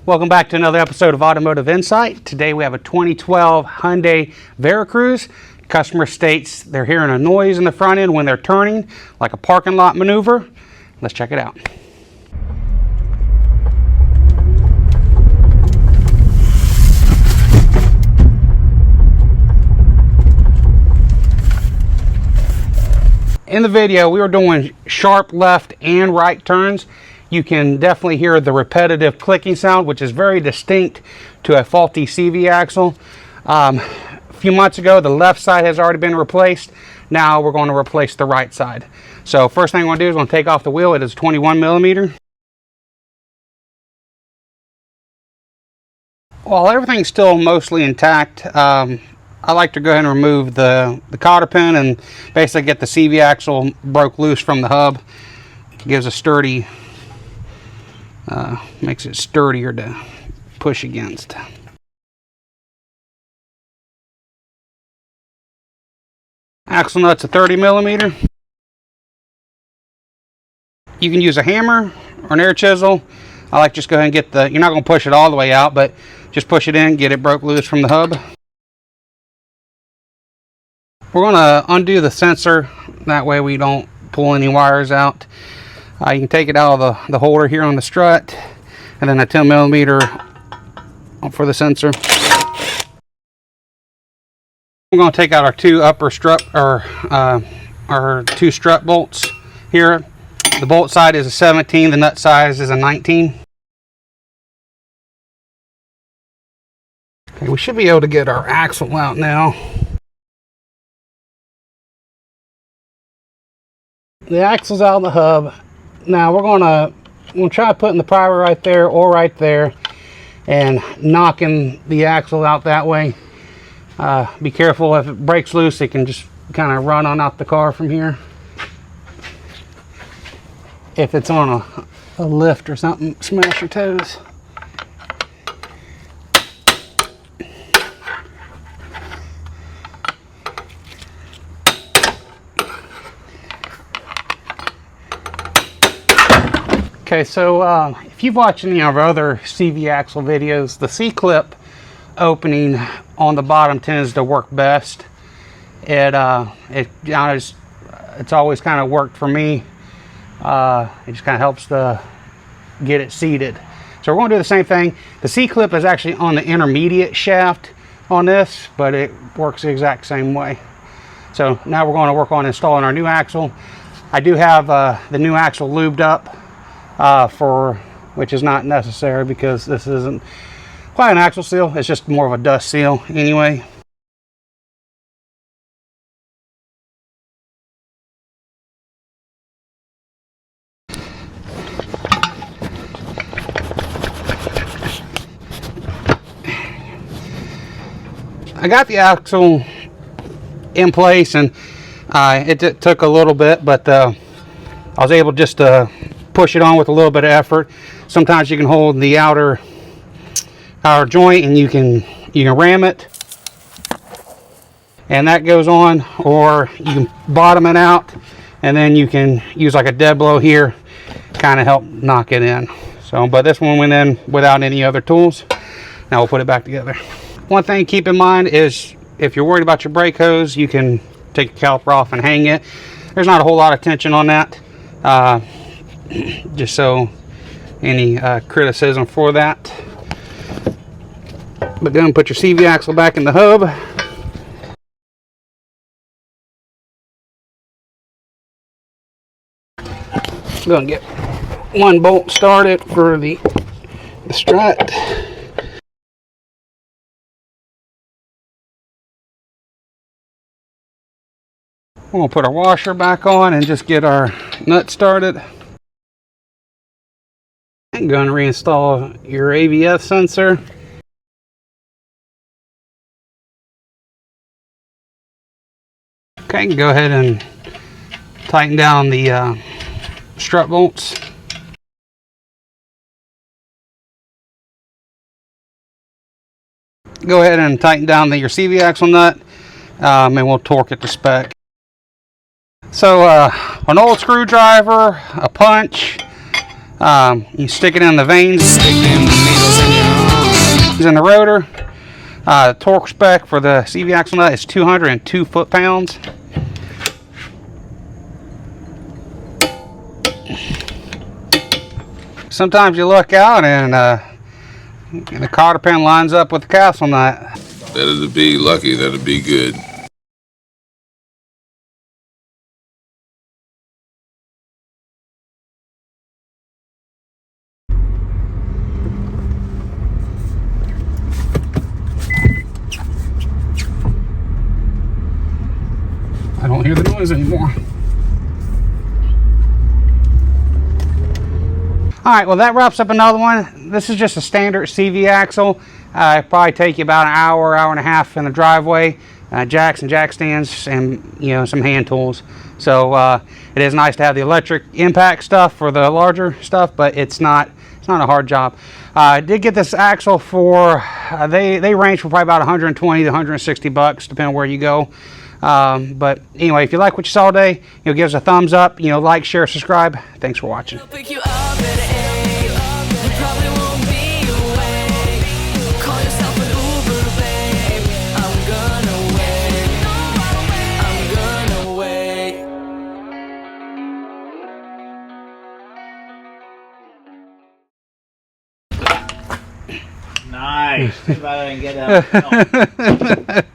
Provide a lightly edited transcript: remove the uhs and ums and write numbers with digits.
Welcome back to another episode of Automotive Insight. Today we have a 2012 Hyundai Veracruz. Customer states they're hearing a noise in the front end when they're turning, like a parking lot maneuver. Let's check it out. In the video, we were doing sharp left and right turns. You can definitely hear the repetitive clicking sound, which is very distinct to a faulty CV axle. A few months ago, the left side has already been replaced. Now we're going to replace the right side. So first thing I'm going to do is I'm going to take off the wheel. It is 21 millimeter. While everything's still mostly intact, I like to go ahead and remove the cotter pin and basically get the CV axle broke loose from the hub. It gives a sturdy, makes it sturdier to push against. Axle nuts are 30 millimeter. You can use a hammer or an air chisel. I like just go ahead and get the, you're not going to push it all the way out, but just push it in, get it broke loose from the hub. We're going to undo the sensor, that way we don't pull any wires out. You can take it out of the holder here on the strut, and then a 10 millimeter for the sensor. We're going to take out our two upper strut, or our two strut bolts here. The bolt side is a 17, the nut size is a 19. Okay, we should be able to get our axle out now. The axle's out of the hub. Now we'll try putting the primer right there or right there and knocking the axle out that way. Be careful, if it breaks loose, it can just kind of run on out the car from here. If it's on a lift or something, smash your toes. Okay, so if you've watched any of our other CV axle videos, the C-clip opening on the bottom tends to work best. It's always kind of worked for me. It just kind of helps to get it seated. So we're going to do the same thing. The C-clip is actually on the intermediate shaft on this, but it works the exact same way. So now we're going to work on installing our new axle. I do have the new axle lubed up. Which is not necessary because this isn't quite an axle seal, it's just more of a dust seal anyway. I got the axle in place, and it took a little bit, but I was able just to push it on with a little bit of effort. Sometimes you can hold the outer joint and you can ram it, and that goes on, or you can bottom it out and then you can use like a dead blow here, kind of help knock it in. So, but this one went in without any other tools. Now we'll put it back together. One thing to keep in mind is if you're worried about your brake hose, you can take the caliper off and hang it. There's not a whole lot of tension on that. Just so any criticism for that. But then put your CV axle back in the hub. Gonna get one bolt started for the strut. We'll put our washer back on and just get our nut started. I'm going to reinstall your ABS sensor. Okay, go ahead and tighten down the strut bolts. Go ahead and tighten down your CV axle nut, and we'll torque it to spec. So an old screwdriver, a punch, you stick it in the veins. Stick them needles in your In the rotor, torque spec for the CV axle nut is 202 foot-pounds. Sometimes you look out and the cotter pin lines up with the castle nut. Better to be lucky than to be good. I don't hear the noise anymore. All right, well, that wraps up another one. This is just a standard CV axle. It'll probably take you about an hour, hour and a half in the driveway. Jacks and jack stands, and some hand tools. So it is nice to have the electric impact stuff for the larger stuff, but it's not a hard job. I did get this axle for they range from probably about 120 to 160 bucks, depending on where you go. But anyway, if you like what you saw today, give us a thumbs up, like, share, subscribe. Thanks for watching. Nice. Too bad I didn't get that.